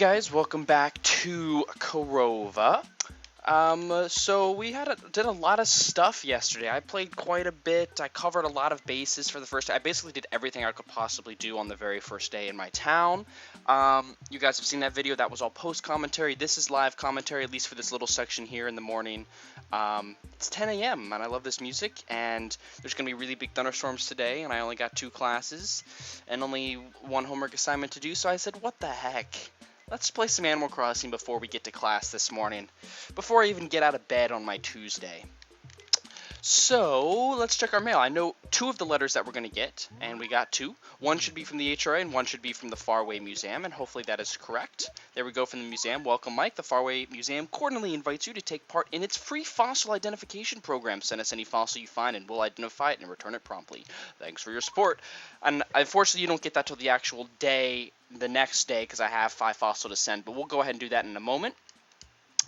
Guys, welcome back to Korova. So we did a lot of stuff yesterday. I played quite a bit. I covered a lot of bases for the first day. I basically did everything I could possibly do on the very first day in my town. You guys have seen that video. That was all post commentary. This is live commentary, at least for this little section here in the morning. It's 10 a.m. and I love this music, and there's going to be really big thunderstorms today, and I only got 2 classes and only 1 homework assignment to do, so I said, what the heck? Let's play some Animal Crossing before we get to class this morning, before I even get out of bed on my Tuesday. So, let's check our mail. I know 2 of the letters that we're going to get, and we got 2. One should be from the HRA, and one should be from the Faraway Museum, and hopefully that is correct. There we go from the museum. Welcome, Mike. The Faraway Museum cordially invites you to take part in its free fossil identification program. Send us any fossil you find, and we'll identify it and return it promptly. Thanks for your support. And unfortunately, you don't get that till the actual day, the next day, because I have 5 fossil to send, but we'll go ahead and do that in a moment.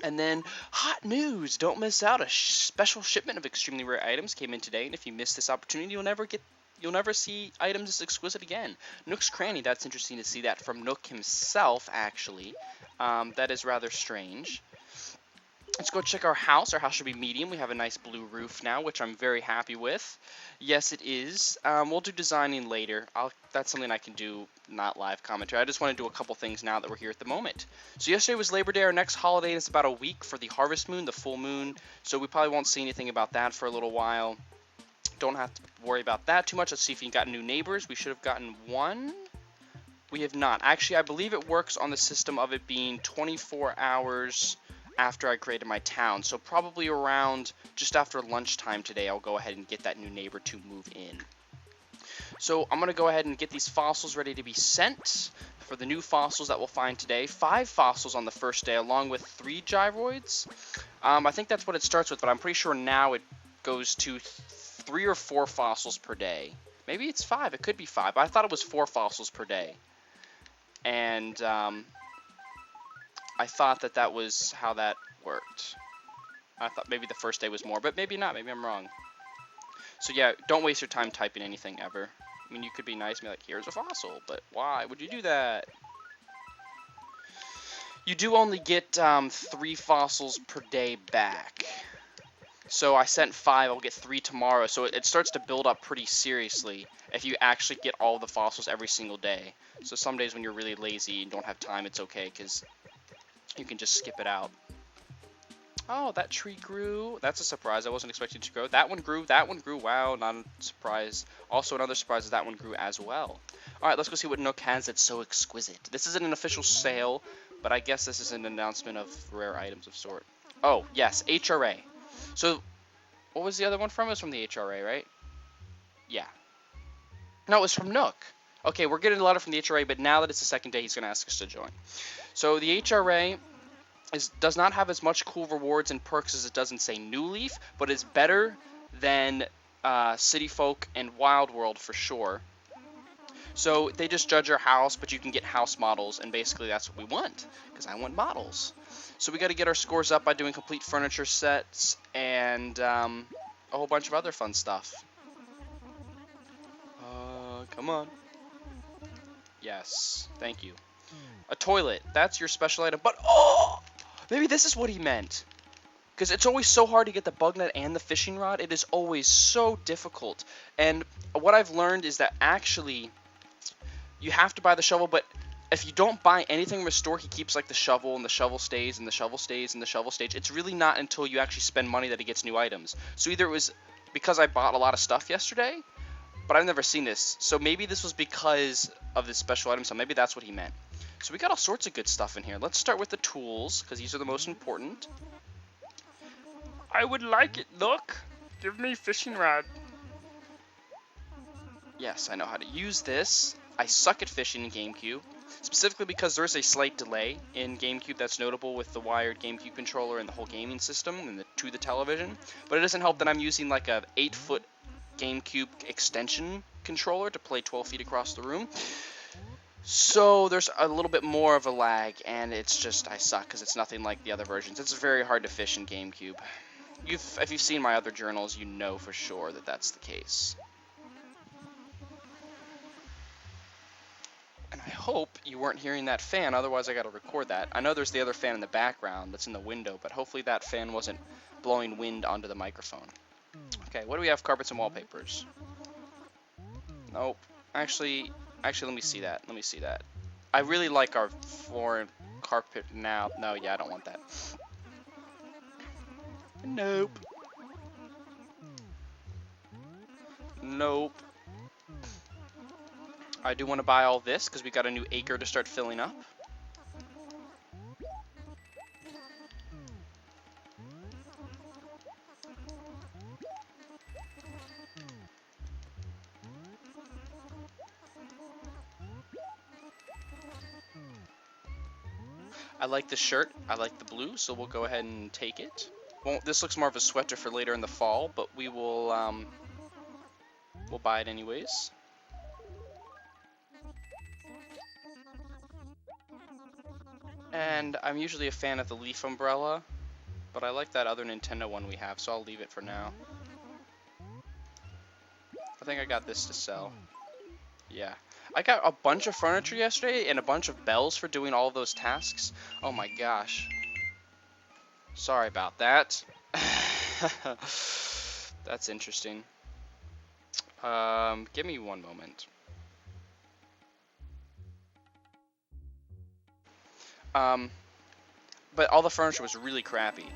And then, hot news! Don't miss out. A special shipment of extremely rare items came in today, and if you miss this opportunity, you'll never see items this exquisite again. Nook's Cranny. That's interesting to see that from Nook himself, actually. That is rather strange. Let's go check our house. Our house should be medium. We have a nice blue roof now, which I'm very happy with. Yes, it is. We'll do designing later. That's something I can do, not live commentary. I just want to do a couple things now that we're here at the moment. So yesterday was Labor Day. Our next holiday is about a week for the harvest moon, the full moon. So we probably won't see anything about that for a little while. Don't have to worry about that too much. Let's see if we got new neighbors. We should have gotten 1. We have not. Actually, I believe it works on the system of it being 24 hours after I created my town, so probably around just after lunchtime today I'll go ahead and get that new neighbor to move in. So I'm going to go ahead and get these fossils ready to be sent for the new fossils that we'll find today. 5 fossils on the first day along with 3 gyroids. I think that's what it starts with, but I'm pretty sure now it goes to 3 or 4 fossils per day. Maybe it's 5. It could be 5. I thought it was 4 fossils per day. And I thought that was how that worked. I thought maybe the first day was more, but maybe not. Maybe I'm wrong. So yeah, don't waste your time typing anything ever. I mean, you could be nice and be like, here's a fossil, but why would you do that? You do only get 3 fossils per day back. So I sent 5, I'll get 3 tomorrow. So it starts to build up pretty seriously if you actually get all the fossils every single day. So some days when you're really lazy and don't have time, it's okay, because you can just skip it out. Oh, that tree grew. That's a surprise. I wasn't expecting it to grow. That one grew. That one grew. Wow, not a surprise. Also, another surprise is that one grew as well. All right, let's go see what Nook has that's so exquisite. This isn't an official sale, but I guess this is an announcement of rare items of sort. Oh, yes, HRA. So, what was the other one from? It was from the HRA, right? Yeah. No, it was from Nook. Okay, we're getting a letter from the HRA, but now that it's the second day, he's going to ask us to join. So the HRA does not have as much cool rewards and perks as it does in, say, New Leaf, but is better than City Folk and Wild World for sure. So they just judge your house, but you can get house models, and basically that's what we want, because I want models. So we got to get our scores up by doing complete furniture sets and a whole bunch of other fun stuff. Come on. Yes, thank you. A toilet, that's your special item, but oh! Maybe this is what he meant. Because it's always so hard to get the bug net and the fishing rod. It is always so difficult. And what I've learned is that actually you have to buy the shovel, but if you don't buy anything from a store, he keeps like the shovel, and the shovel stays, and the shovel stays, and the shovel stays. It's really not until you actually spend money that he gets new items. So either it was because I bought a lot of stuff yesterday, but I've never seen this. So maybe this was because of this special item, so maybe that's what he meant. So we got all sorts of good stuff in here. Let's start with the tools, because these are the most important. I would like it, Nook. Give me fishing rod. Yes, I know how to use this. I suck at fishing in Gamecube, specifically because there's a slight delay in Gamecube that's notable with the wired Gamecube controller and the whole gaming system and to the television. But it doesn't help that I'm using like a 8-foot Gamecube extension controller to play 12 feet across the room. So there's a little bit more of a lag, and it's just, I suck because it's nothing like the other versions. It's very hard to fish in Gamecube. If you've seen my other journals, you know for sure that that's the case. And I hope hope you weren't hearing that fan, otherwise I gotta record that. I know there's the other fan in the background that's in the window, but hopefully that fan wasn't blowing wind onto the microphone. Okay, what do we have? Carpets and wallpapers. Nope. Actually, let me see that. Let me see that. I really like our floor carpet now. No, yeah, I don't want that. Nope. Nope. I do want to buy all this because we got a new acre to start filling up. I like the shirt. I like the blue, so we'll go ahead and take it. Well, this looks more of a sweater for later in the fall, but we will we'll buy it anyways. And I'm usually a fan of the leaf umbrella, but I like that other Nintendo one we have, so I'll leave it for now. I think I got this to sell. Yeah. I got a bunch of furniture yesterday and a bunch of bells for doing all of those tasks. Oh my gosh. Sorry about that. That's interesting. Give me one moment. But all the furniture was really crappy.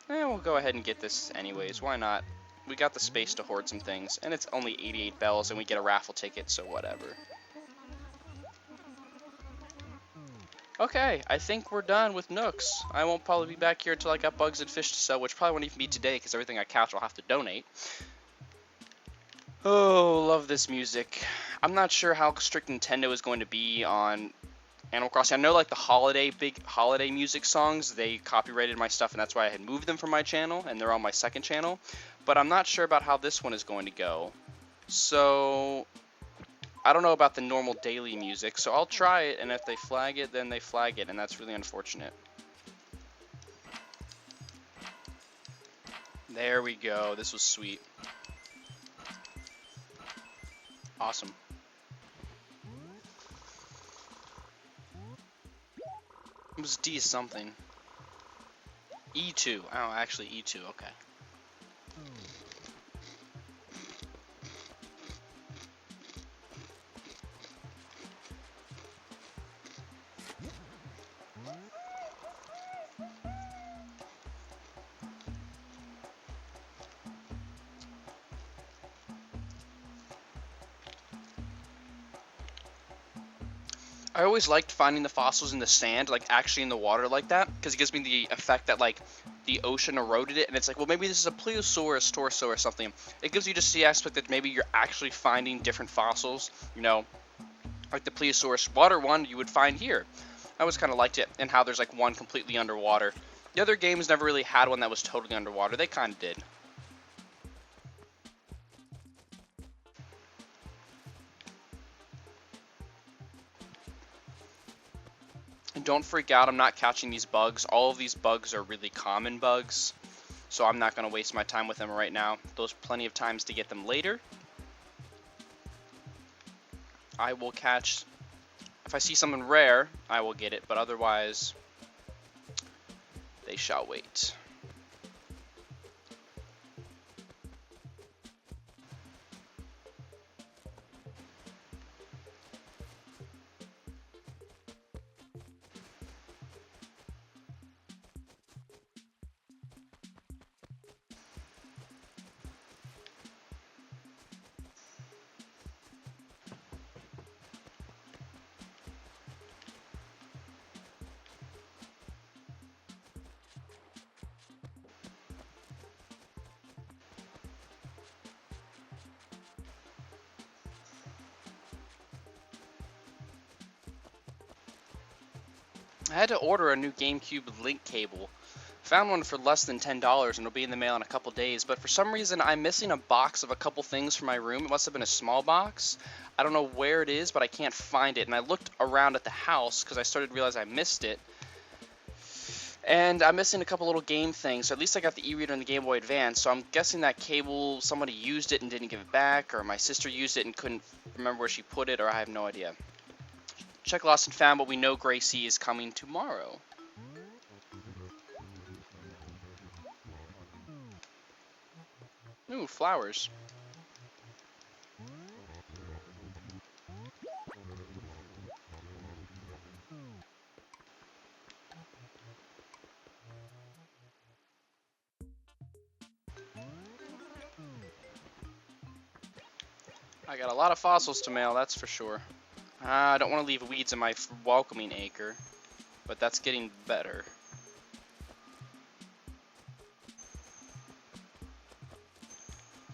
We'll go ahead and get this anyways. Why not? We got the space to hoard some things, and it's only 88 bells, and we get a raffle ticket, so whatever. Okay, I think we're done with Nooks. I won't probably be back here until I got bugs and fish to sell, which probably won't even be today, because everything I catch I'll have to donate. Oh, love this music. I'm not sure how strict Nintendo is going to be on Animal Crossing. I know like the big holiday music songs, they copyrighted my stuff, and that's why I had moved them from my channel, and they're on my second channel. But I'm not sure about how this one is going to go. So I don't know about the normal daily music, so I'll try it, and if they flag it, then they flag it, and that's really unfortunate. There we go. This was sweet. Awesome. It was D something. E2. Oh, actually E2. Okay. I always liked finding the fossils in the sand, like actually in the water like that, because it gives me the effect that like the ocean eroded it, and it's like, well, maybe this is a plesiosaurus torso or something. It gives you just the aspect that maybe you're actually finding different fossils, you know, like the plesiosaurus water one you would find here. I always kind of liked it, and how there's like one completely underwater. The other games never really had one that was totally underwater. They kind of did. And don't freak out, I'm not catching these bugs. All of these bugs are really common bugs, so I'm not going to waste my time with them right now. There's plenty of times to get them later. I will catch, if I see something rare, I will get it, but otherwise, they shall wait. I had to order a new Gamecube link cable. Found one for less than $10 and it'll be in the mail in a couple days, but for some reason I'm missing a box of a couple things from my room. It must have been a small box. I don't know where it is, but I can't find it, and I looked around at the house because I started to realize I missed it. And I'm missing a couple little game things, so at least I got the e-reader and the Game Boy Advance, so I'm guessing that cable, somebody used it and didn't give it back, or my sister used it and couldn't remember where she put it, or I have no idea. Check lost and found, but we know Gracie is coming tomorrow. Ooh, flowers. I got a lot of fossils to mail, that's for sure. I don't want to leave weeds in my welcoming acre, but that's getting better.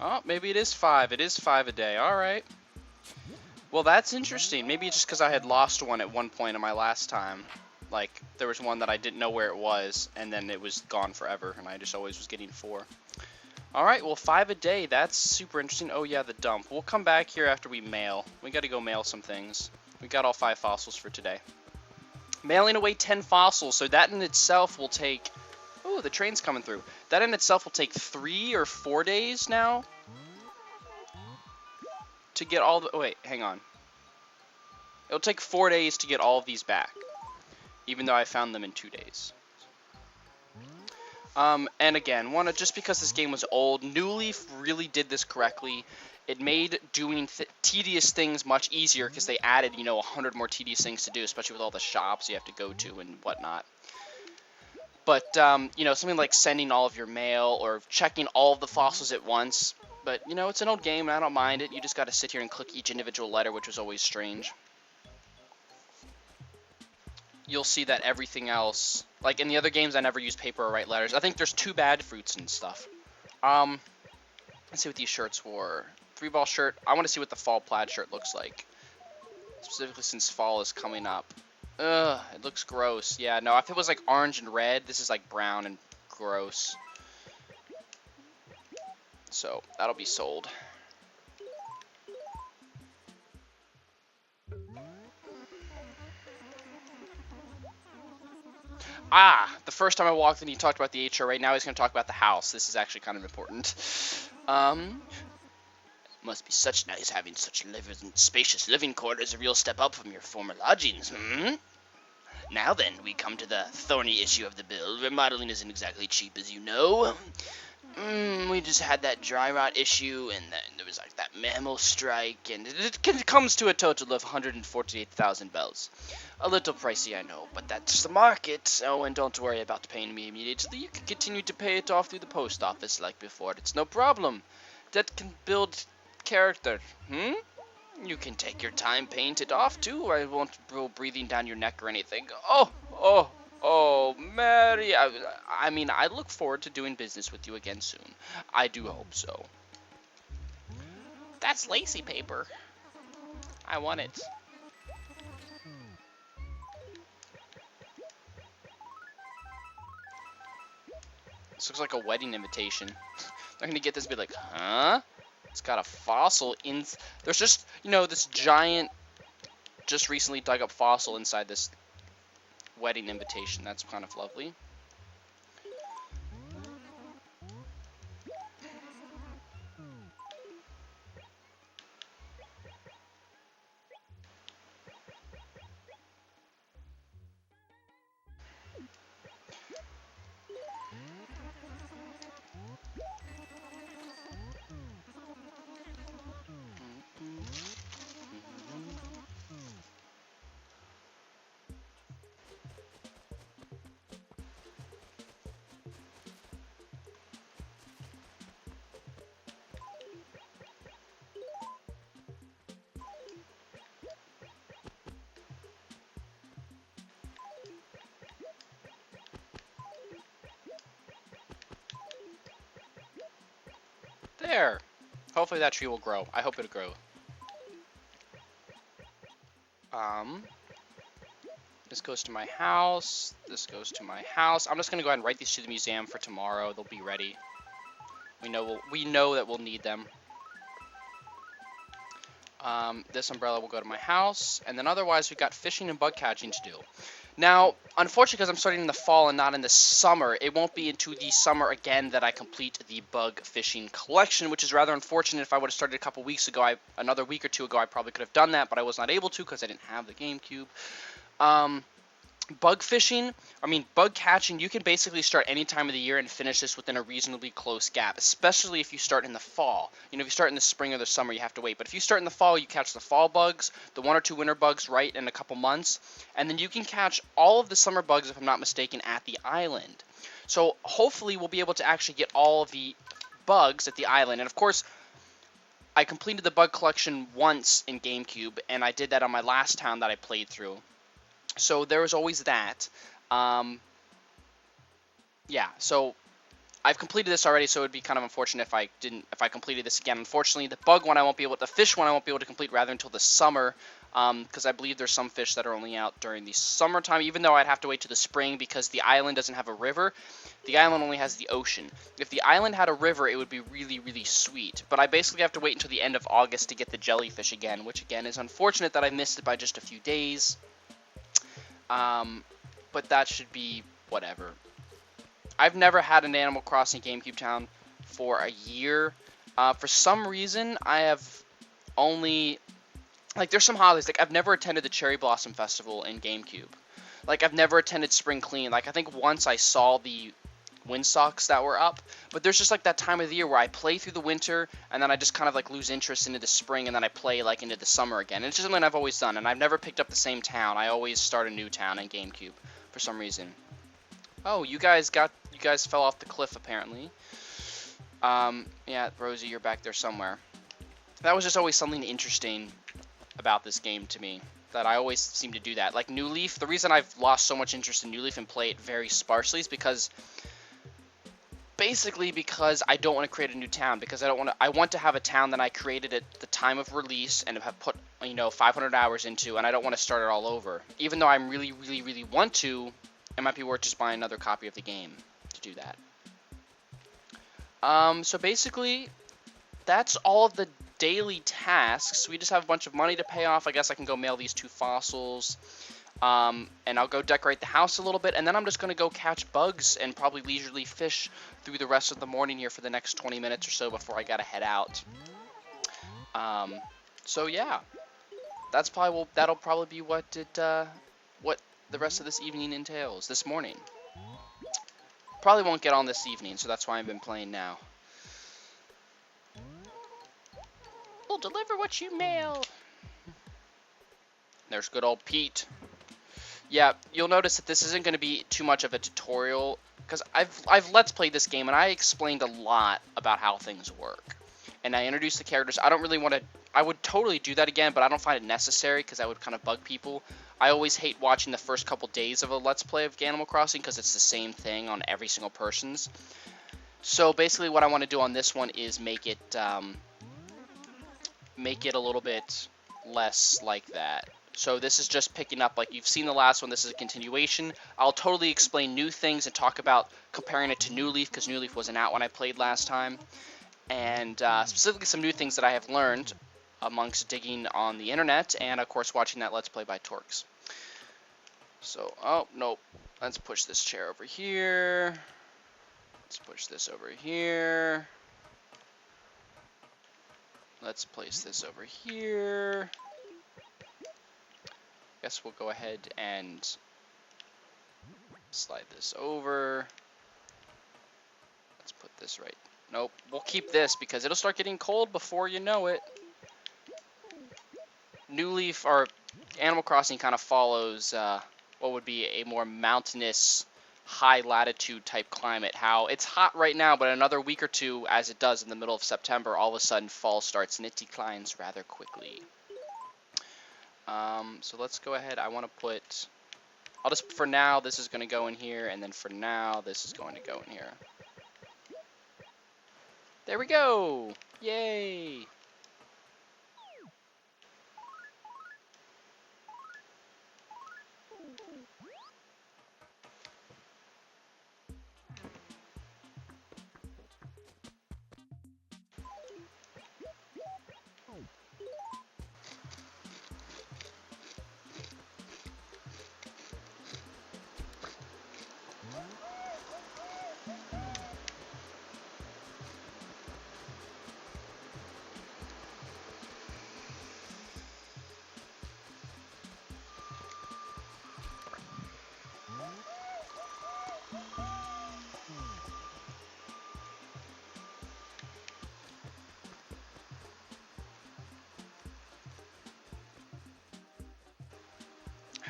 Oh, maybe it is 5. It is 5 a day. Alright. Well, that's interesting. Maybe it's just because I had lost one at one point in my last time. Like, there was one that I didn't know where it was, and then it was gone forever, and I just always was getting 4. Alright, well, 5 a day. That's super interesting. Oh, yeah, the dump. We'll come back here after we mail. We gotta go mail some things. We got all 5 fossils for today. Mailing away 10 fossils, so that in itself will take... Oh, the train's coming through. That in itself will take 3 or 4 days now to get all the... Oh, wait, hang on. It'll take 4 days to get all of these back, even though I found them in 2 days. And again, just because this game was old, New Leaf really did this correctly. It made doing tedious things much easier because they added, 100 more tedious things to do, especially with all the shops you have to go to and whatnot. But, something like sending all of your mail or checking all of the fossils at once. But, it's an old game and I don't mind it. You just got to sit here and click each individual letter, which was always strange. You'll see that everything else, like in the other games, I never use paper or write letters. I think there's 2 bad fruits and stuff. Let's see what these shirts were. 3-ball shirt. I want to see what the fall plaid shirt looks like. Specifically since fall is coming up. Ugh, it looks gross. Yeah, no, if it was like orange and red, this is like brown and gross. So, that'll be sold. Ah, the first time I walked in, he talked about the HRA. Now he's going to talk about the house. This is actually kind of important. Must be such nice having such spacious living quarters, a real step up from your former lodgings, hmm? Now then, we come to the thorny issue of the bill. Remodeling isn't exactly cheap, as you know. We just had that dry rot issue, and then there was like that mammal strike, and it comes to a total of 148,000 bells. A little pricey, I know, but that's the market. Oh, and don't worry about paying me immediately. You can continue to pay it off through the post office like before. It's no problem. That can build character, hmm? You can take your time, paint it off, too, or I won't go breathing down your neck or anything. Oh, Mary. I mean, I look forward to doing business with you again soon. I do hope so. That's lacy paper. I want it. This looks like a wedding invitation. They're gonna get this and be like, huh? It's got a fossil in... There's just, this giant, just recently dug up fossil inside this wedding invitation. That's kind of lovely. There. Hopefully that tree will grow. I hope it'll grow. This goes to my house. This goes to my house. I'm just gonna go ahead and write these to the museum for tomorrow. They'll be ready. We know that we'll need them. This umbrella will go to my house, and then otherwise we got fishing and bug catching to do. Now, unfortunately, because I'm starting in the fall and not in the summer, it won't be into the summer again that I complete the bug fishing collection, which is rather unfortunate. If I would have started a couple weeks ago, another week or two ago, I probably could have done that, but I was not able to because I didn't have the GameCube. Bug fishing, bug catching, you can basically start any time of the year and finish this within a reasonably close gap, especially if you start in the fall. If you start in the spring or the summer, you have to wait. But if you start in the fall, you catch the fall bugs, the 1 or 2 winter bugs right in a couple months, and then you can catch all of the summer bugs, if I'm not mistaken, at the island. So hopefully we'll be able to actually get all of the bugs at the island. And of course, I completed the bug collection once in GameCube, and I did that on my last town that I played through. So there was always that. Yeah, so I've completed this already, so it would be kind of unfortunate if I completed this again. Unfortunately, the fish one I won't be able to complete rather until the summer, because I believe there's some fish that are only out during the summertime, even though I'd have to wait to the spring because the island doesn't have a river. The island only has the ocean. If the island had a river, it would be really, really sweet. But I basically have to wait until the end of August to get the jellyfish again, which again is unfortunate that I missed it by just a few days. But that should be whatever. I've never had an Animal Crossing GameCube town for a year. For some reason, I have only... there's some holidays. I've never attended the Cherry Blossom Festival in GameCube. I've never attended Spring Clean. I think once I saw the windsocks that were up. But there's just, that time of the year where I play through the winter, and then I just kind of, lose interest into the spring, and then I play, into the summer again. And it's just something I've always done, and I've never picked up the same town. I always start a new town in GameCube for some reason. Oh, you guys fell off the cliff, apparently. Yeah, Rosie, you're back there somewhere. That was just always something interesting about this game to me, that I always seem to do that. New Leaf, the reason I've lost so much interest in New Leaf and play it very sparsely is because... basically because I don't want to create a new town, because I want to have a town that I created at the time of release and have put 500 hours into, and I don't want to start it all over. Even though I really, really, really want to, it might be worth just buying another copy of the game to do that. So basically, that's all of the daily tasks. We just have a bunch of money to pay off. I guess I can go mail these 2 fossils. And I'll go decorate the house a little bit, and then I'm just going to go catch bugs and probably leisurely fish through the rest of the morning here for the next 20 minutes or so before I gotta head out. So yeah, that'll probably be what the rest of this evening entails, this morning. Probably won't get on this evening, so that's why I've been playing now. We'll deliver what you mail. There's good old Pete. Yeah, you'll notice that this isn't going to be too much of a tutorial, because I've Let's Played this game, and I explained a lot about how things work. And I introduced the characters. I don't really want to... I would totally do that again, but I don't find it necessary, because that would kind of bug people. I always hate watching the first couple days of a Let's Play of Animal Crossing, because it's the same thing on every single person's. So basically what I want to do on this one is make it a little bit less like that. So this is just picking up, you've seen the last one, this is a continuation. I'll totally explain new things and talk about comparing it to New Leaf, because New Leaf wasn't out when I played last time. And specifically some new things that I have learned amongst digging on the internet, and of course watching that Let's Play by Torx. So, oh, nope. Let's push this chair over here. Let's push this over here. Let's place this over here. Guess we'll go ahead and slide this over. Let's put this right. Nope, we'll keep this because it'll start getting cold before you know it. New Leaf, or Animal Crossing, kind of follows what would be a more mountainous, high latitude type climate. How it's hot right now, but in another week or two, as it does in the middle of September, all of a sudden fall starts and it declines rather quickly. So let's go ahead. I want to put, for now, this is going to go in here, and then for now, this is going to go in here. There we go! Yay!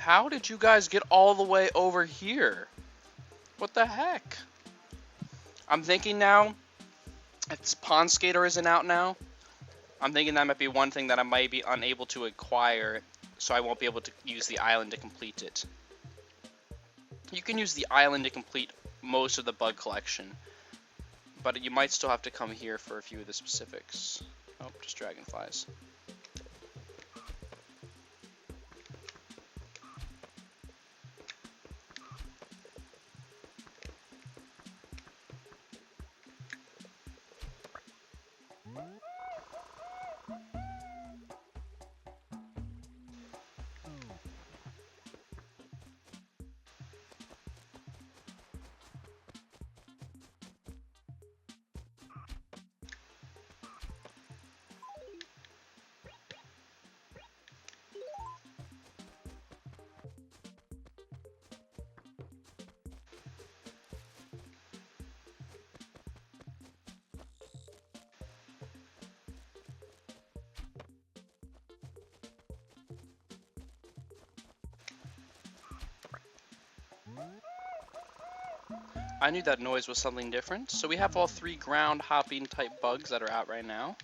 How did you guys get all the way over here? What the heck? I'm thinking now, if Pond Skater isn't out now, I'm thinking that might be one thing that I might be unable to acquire, so I won't be able to use the island to complete it. You can use the island to complete most of the bug collection, but you might still have to come here for a few of the specifics. Oh, just dragonflies. I knew that noise was something different. So we have all 3 ground hopping type bugs that are out right now.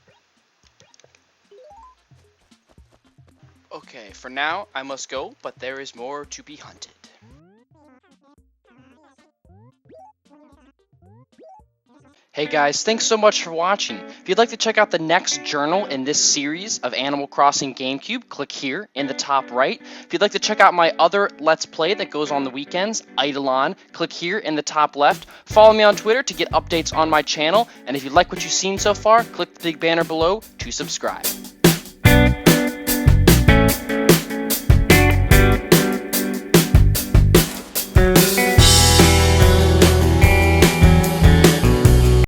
Okay, for now I must go, but there is more to be hunted. Hey guys, thanks so much for watching. If you'd like to check out the next journal in this series of Animal Crossing Gamecube, click here in the top right. If you'd like to check out my other Let's Play that goes on the weekends, Eidolon, click here in the top left. Follow me on Twitter to get updates on my channel, and if you like what you've seen so far, click the big banner below to subscribe.